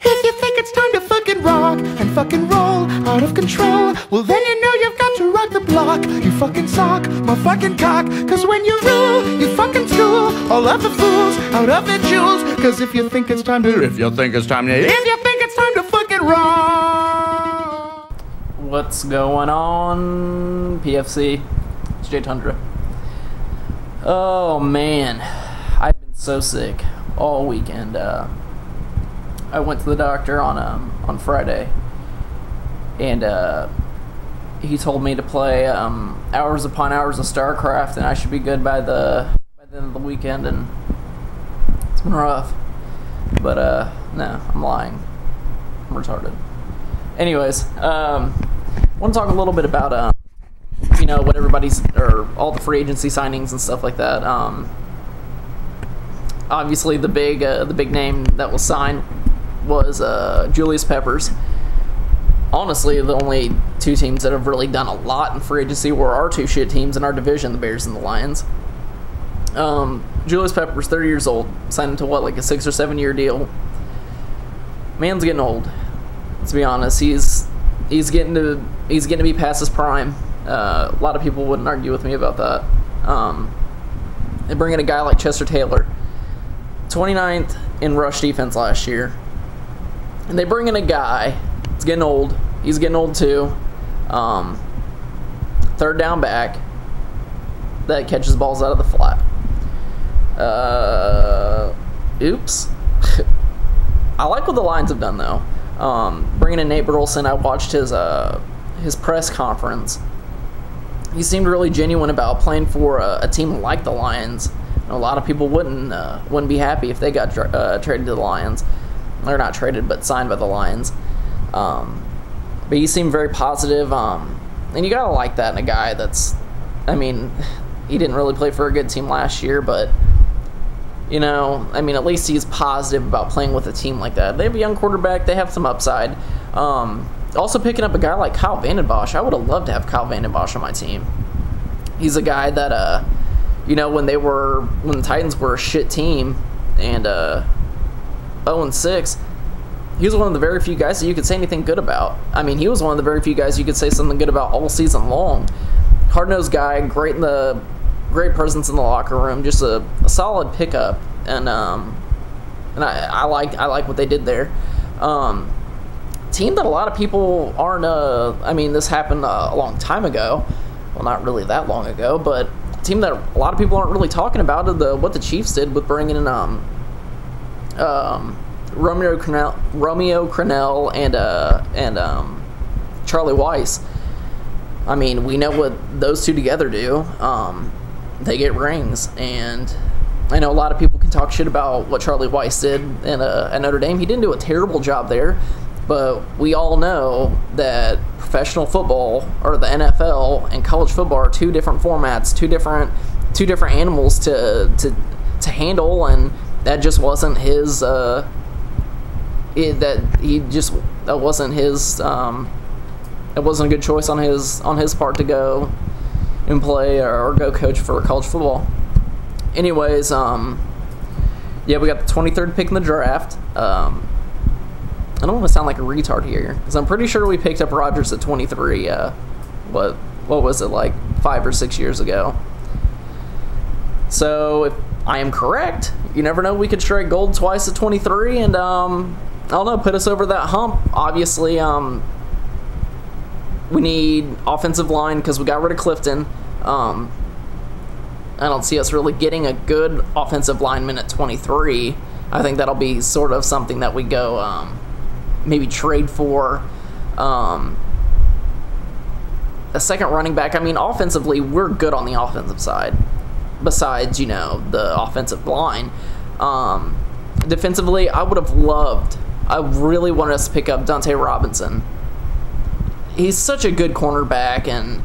If you think it's time to fucking rock and fucking roll out of control, well then you know you've got to rock the block. You fucking sock, my fucking cock. Cause when you rule, you fucking school all of the fools out of their jewels. Cause if you think it's time to fucking rock. What's going on, PFC? It's J Tundra. Oh man, I've been so sick all weekend. I went to the doctor on Friday, and he told me to play hours upon hours of StarCraft, and I should be good by the end of the weekend. And it's been rough, but no, I'm lying. I'm retarded. Anyways, I want to talk a little bit about you know, what everybody's, or all the free agency signings and stuff like that. Obviously, the big name that was signed was Julius Peppers. Honestly, the only two teams that have really done a lot in free agency were our two shit teams in our division, the Bears and the Lions. Julius Peppers, 30 years old, signed into what, like a 6 or 7 year deal. Man's getting old. To be honest, he's getting to be past his prime. A lot of people wouldn't argue with me about that. They bring in a guy like Chester Taylor, 29th in rush defense last year. And they bring in a guy, he's getting old. He's getting old too. Third down back that catches balls out of the flat. Oops. I like what the Lions have done though. Bringing in Nate Burleson, I watched his press conference. He seemed really genuine about playing for a team like the Lions. A lot of people wouldn't be happy if they got traded to the Lions. They're not traded, but signed by the Lions. But he seemed very positive, and you gotta like that in a guy that's, I mean, he didn't really play for a good team last year, but you know, I mean, at least he's positive about playing with a team like that. They have a young quarterback. They have some upside. Also picking up a guy like Kyle Vanden Bosch. I would have loved to have Kyle Vanden Bosch on my team. He's a guy that, you know, when the Titans were a shit team and 0-6, he was one of the very few guys that you could say anything good about. I mean, he was one of the very few guys you could say something good about all season long. Hard-nosed guy, great presence in the locker room, just a solid pickup, and I like what they did there. Team that a lot of people aren't. I mean, this happened a long time ago. Well, not really that long ago, but a team that a lot of people aren't really talking about is what the Chiefs did with bringing in Romeo Crennel and Charlie Weiss. I mean, we know what those two together do. They get rings, and I know a lot of people can talk shit about what Charlie Weiss did at Notre Dame. He didn't do a terrible job there, but we all know that professional football, or the NFL, and college football are two different formats, two different animals to handle, and that just wasn't his. It wasn't a good choice on his part to go and play or go coach for college football. Anyways, yeah, we got the 23rd pick in the draft. I don't want to sound like a retard here, because I'm pretty sure we picked up Rodgers at 23. What was it, like 5 or 6 years ago? So if I am correct, you never know, we could strike gold twice at 23, and I don't know, put us over that hump. Obviously, we need offensive line because we got rid of Clifton. I don't see us really getting a good offensive lineman at 23. I think that'll be sort of something that we go maybe trade for. A second running back. I mean, offensively, we're good on the offensive side, besides, you know, the offensive line. Defensively, I really wanted us to pick up Dante Robinson. He's such a good cornerback, and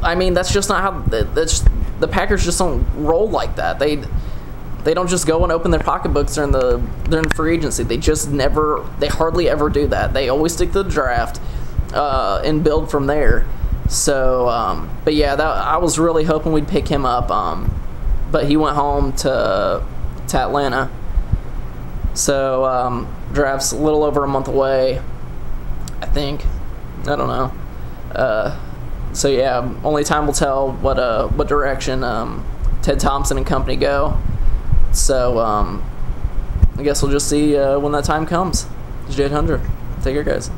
I mean, that's just not how the Packers just don't roll like that. They don't just go and open their pocketbooks during free agency. They hardly ever do that. They always stick to the draft and build from there. So, but yeah, I was really hoping we'd pick him up. But he went home to Atlanta. So draft's a little over a month away, I think. I don't know. So yeah, only time will tell what direction Ted Thompson and company go. So I guess we'll just see when that time comes. It's J800. Take care, guys.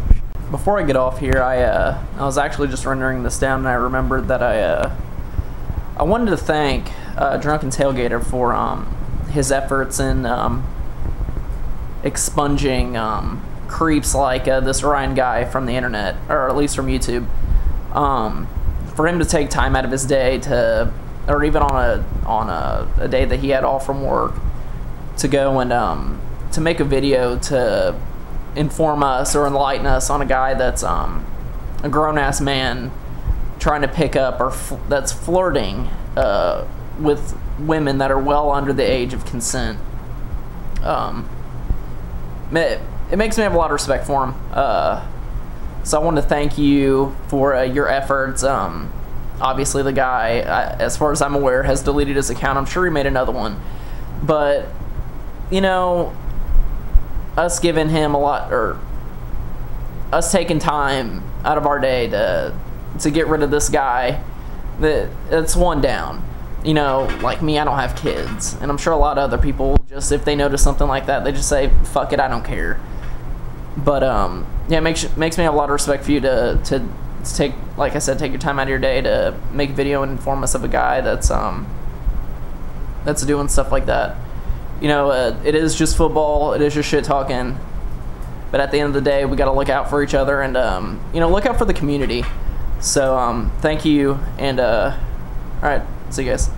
Before I get off here, I was actually just rendering this down, and I remembered that I wanted to thank Drunken Tailgater for his efforts in expunging creeps like this Ryan guy from the internet, or at least from YouTube. For him to take time out of his day to, or even on a day that he had off from work, to go and to make a video to inform us or enlighten us on a guy that's a grown-ass man trying to pick up or that's flirting with women that are well under the age of consent. It makes me have a lot of respect for him. So I want to thank you for your efforts. Obviously the guy, as far as I'm aware, has deleted his account. I'm sure he made another one. But, you know, us giving him a lot, or us taking time out of our day to get rid of this guy, that's one down. You know, like me, I don't have kids, and I'm sure a lot of other people, just if they notice something like that, they just say, fuck it, I don't care. But yeah, it makes me have a lot of respect for you to take, like I said, take your time out of your day to make a video and inform us of a guy that's doing stuff like that. You know, it is just football, it is just shit talking, but at the end of the day, we got to look out for each other and you know, look out for the community. So thank you, and all right, see you guys.